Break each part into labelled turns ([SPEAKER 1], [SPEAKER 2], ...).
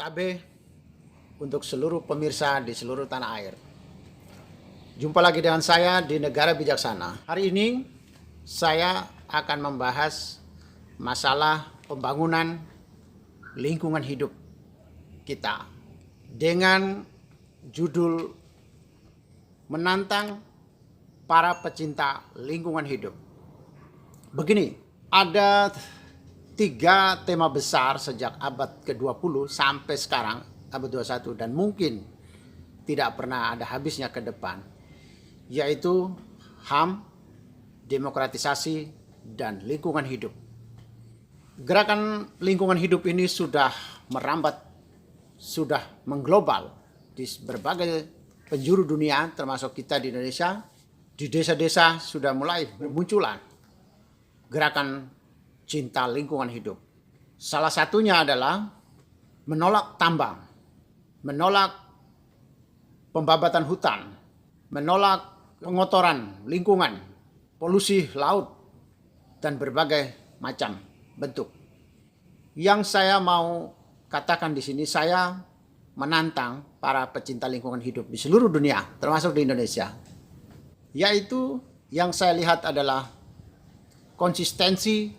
[SPEAKER 1] KB untuk seluruh pemirsa di seluruh tanah air. Jumpa lagi dengan saya di Negara Bijaksana. Hari ini saya akan membahas masalah pembangunan lingkungan hidup kita dengan judul menantang para pecinta lingkungan hidup. Begini, ada 3 tema besar sejak abad ke-20 sampai sekarang, abad 21, dan mungkin tidak pernah ada habisnya ke depan, yaitu HAM, demokratisasi, dan lingkungan hidup. Gerakan lingkungan hidup ini sudah merambat, sudah mengglobal di berbagai penjuru dunia, termasuk kita di Indonesia. Di desa-desa sudah mulai bermunculan gerakan cinta lingkungan hidup. Salah satunya adalah menolak tambang, menolak pembabatan hutan, menolak pengotoran lingkungan, polusi laut, dan berbagai macam bentuk. Yang saya mau katakan di sini, saya menantang para pecinta lingkungan hidup di seluruh dunia, termasuk di Indonesia. Yaitu yang saya lihat adalah konsistensi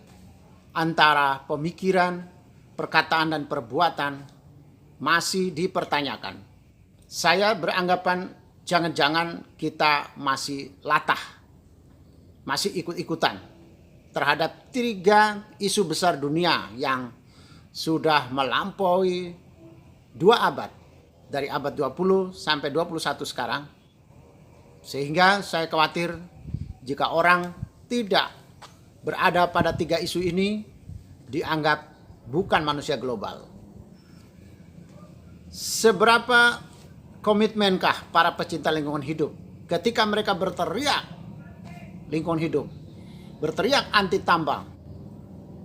[SPEAKER 1] antara pemikiran, perkataan, dan perbuatan masih dipertanyakan. Saya beranggapan jangan-jangan kita masih latah, masih ikut-ikutan terhadap 3 isu besar dunia yang sudah melampaui 2 abad, dari abad 20 sampai 21 sekarang. Sehingga saya khawatir jika orang tidak berada pada 3 isu ini, dianggap bukan manusia global. Seberapa komitmenkah para pecinta lingkungan hidup ketika mereka berteriak lingkungan hidup, berteriak anti tambang,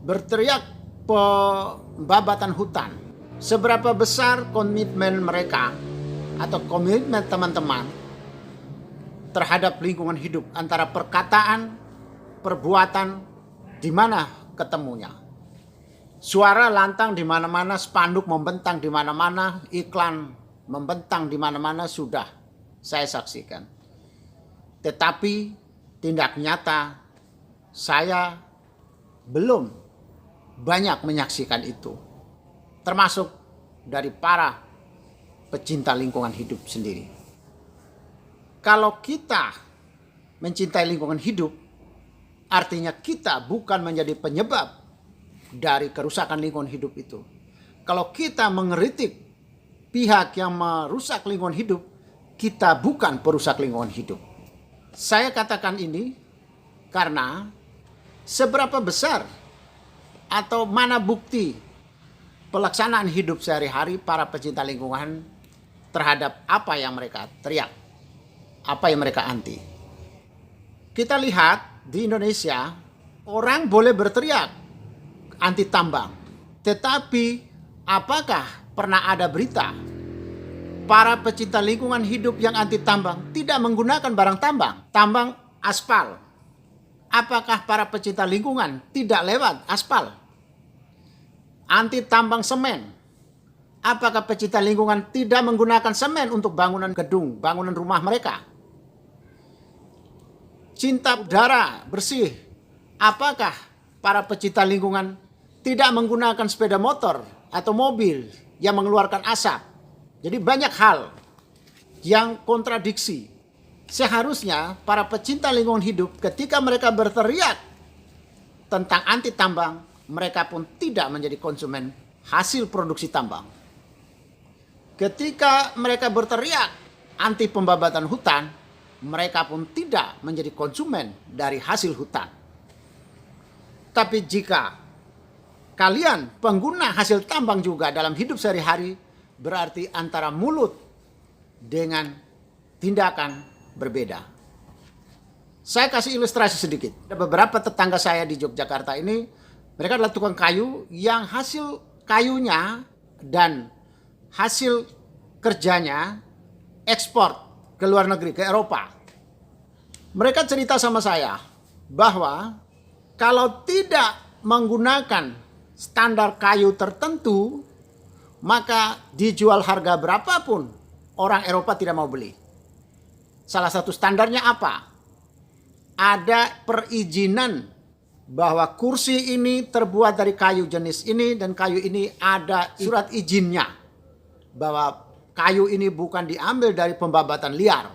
[SPEAKER 1] berteriak pembabatan hutan? Seberapa besar komitmen mereka atau komitmen teman-teman terhadap lingkungan hidup, antara perkataan, perbuatan, di mana ketemunya? Suara lantang di mana-mana, spanduk membentang di mana-mana, iklan membentang di mana-mana sudah saya saksikan. Tetapi tindak nyata saya belum banyak menyaksikan itu, termasuk dari para pecinta lingkungan hidup sendiri. Kalau kita mencintai lingkungan hidup, artinya kita bukan menjadi penyebab dari kerusakan lingkungan hidup itu. Kalau kita mengkritik pihak yang merusak lingkungan hidup, kita bukan perusak lingkungan hidup. Saya katakan ini karena seberapa besar atau mana bukti pelaksanaan hidup sehari-hari para pecinta lingkungan terhadap apa yang mereka teriak, apa yang mereka anti. Kita lihat di Indonesia, orang boleh berteriak anti tambang, tetapi apakah pernah ada berita para pecinta lingkungan hidup yang anti tambang tidak menggunakan barang tambang, tambang aspal? Apakah para pecinta lingkungan tidak lewat aspal? Anti tambang semen, apakah pecinta lingkungan tidak menggunakan semen untuk bangunan gedung, bangunan rumah mereka? Cinta udara bersih, apakah para pecinta lingkungan tidak menggunakan sepeda motor atau mobil yang mengeluarkan asap? Jadi banyak hal yang kontradiksi. Seharusnya para pecinta lingkungan hidup ketika mereka berteriak tentang anti tambang, mereka pun tidak menjadi konsumen hasil produksi tambang. Ketika mereka berteriak anti pembabatan hutan, mereka pun tidak menjadi konsumen dari hasil hutan. Tapi jika kalian pengguna hasil tambang juga dalam hidup sehari-hari, berarti antara mulut dengan tindakan berbeda. Saya kasih ilustrasi sedikit. Ada beberapa tetangga saya di Yogyakarta ini, mereka adalah tukang kayu yang hasil kayunya dan hasil kerjanya ekspor ke luar negeri, ke Eropa. Mereka cerita sama saya bahwa kalau tidak menggunakan standar kayu tertentu maka dijual harga berapapun orang Eropa tidak mau beli. Salah satu standarnya apa? Ada perizinan bahwa kursi ini terbuat dari kayu jenis ini dan kayu ini ada surat izinnya. Bahwa kayu ini bukan diambil dari pembabatan liar.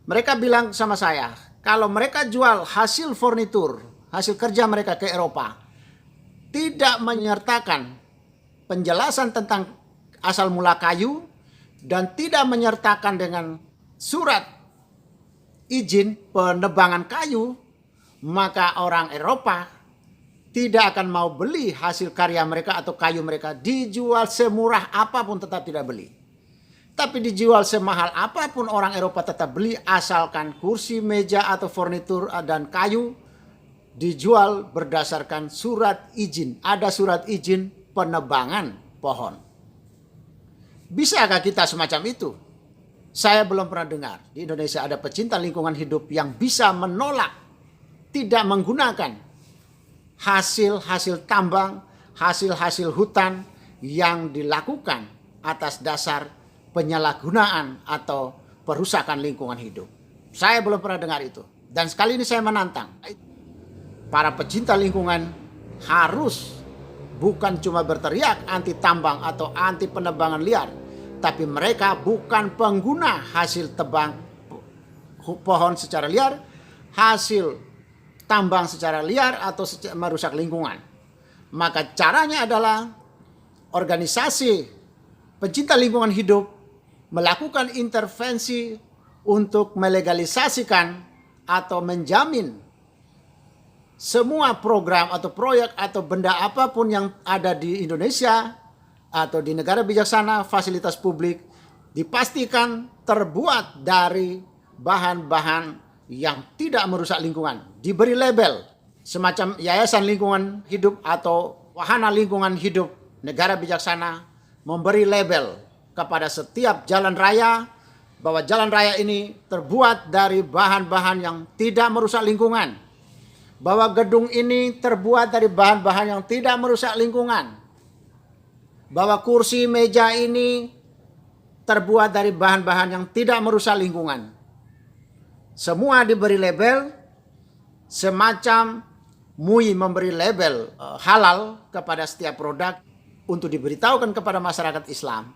[SPEAKER 1] Mereka bilang sama saya, kalau mereka jual hasil furnitur, hasil kerja mereka ke Eropa, tidak menyertakan penjelasan tentang asal mula kayu dan tidak menyertakan dengan surat izin penebangan kayu, maka orang Eropa tidak akan mau beli hasil karya mereka atau kayu mereka. Dijual semurah apapun tetap tidak beli. Tapi dijual semahal apapun orang Eropa tetap beli, asalkan kursi, meja atau furnitur dan kayu dijual berdasarkan surat izin. Ada surat izin penebangan pohon. Bisakah kita semacam itu? Saya belum pernah dengar di Indonesia ada pecinta lingkungan hidup yang bisa menolak, tidak menggunakan hasil-hasil tambang, hasil-hasil hutan yang dilakukan atas dasar penyalahgunaan atau perusakan lingkungan hidup. Saya belum pernah dengar itu. Dan sekali ini saya menantang. Para pecinta lingkungan harus bukan cuma berteriak anti tambang atau anti penebangan liar, tapi mereka bukan pengguna hasil tebang pohon secara liar, hasil tambang secara liar atau merusak lingkungan. Maka caranya adalah organisasi pencinta lingkungan hidup melakukan intervensi untuk melegalisasikan atau menjamin semua program atau proyek atau benda apapun yang ada di Indonesia atau di negara bijaksana, fasilitas publik dipastikan terbuat dari bahan-bahan yang tidak merusak lingkungan. Diberi label semacam yayasan lingkungan hidup atau wahana lingkungan hidup negara bijaksana memberi label kepada setiap jalan raya bahwa jalan raya ini terbuat dari bahan-bahan yang tidak merusak lingkungan. Bahwa gedung ini terbuat dari bahan-bahan yang tidak merusak lingkungan. Bahwa kursi meja ini terbuat dari bahan-bahan yang tidak merusak lingkungan. Semua diberi label semacam MUI memberi label halal kepada setiap produk untuk diberitahukan kepada masyarakat Islam.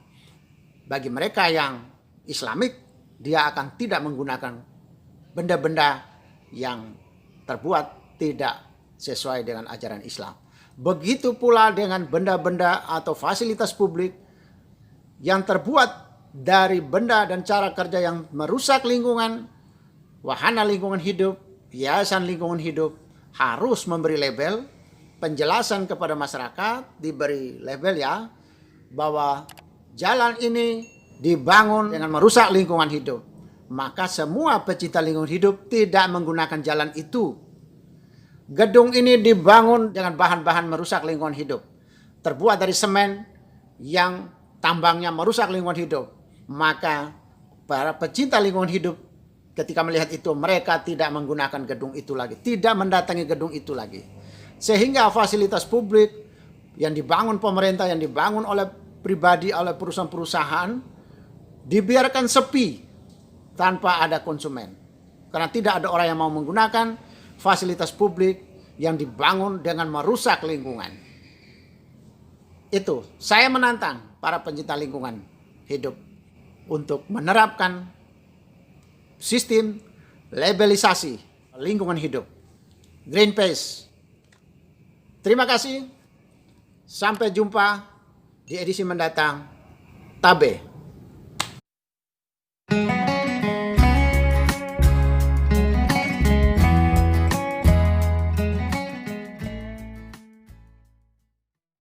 [SPEAKER 1] Bagi mereka yang Islamik, dia akan tidak menggunakan benda-benda yang terbuat tidak sesuai dengan ajaran Islam. Begitu pula dengan benda-benda atau fasilitas publik yang terbuat dari benda dan cara kerja yang merusak lingkungan, wahana lingkungan hidup, yayasan lingkungan hidup harus memberi label, penjelasan kepada masyarakat, diberi label ya, bahwa jalan ini dibangun dengan merusak lingkungan hidup. Maka semua pecinta lingkungan hidup tidak menggunakan jalan itu. Gedung ini dibangun dengan bahan-bahan merusak lingkungan hidup. Terbuat dari semen yang tambangnya merusak lingkungan hidup. Maka para pecinta lingkungan hidup ketika melihat itu mereka tidak menggunakan gedung itu lagi. Tidak mendatangi gedung itu lagi. Sehingga fasilitas publik yang dibangun pemerintah, yang dibangun oleh pribadi, oleh perusahaan-perusahaan dibiarkan sepi tanpa ada konsumen. Karena tidak ada orang yang mau menggunakan fasilitas publik yang dibangun dengan merusak lingkungan. Itu, saya menantang para pencinta lingkungan hidup untuk menerapkan sistem labelisasi lingkungan hidup. Greenpeace. Terima kasih. Sampai jumpa di edisi mendatang. Tabe.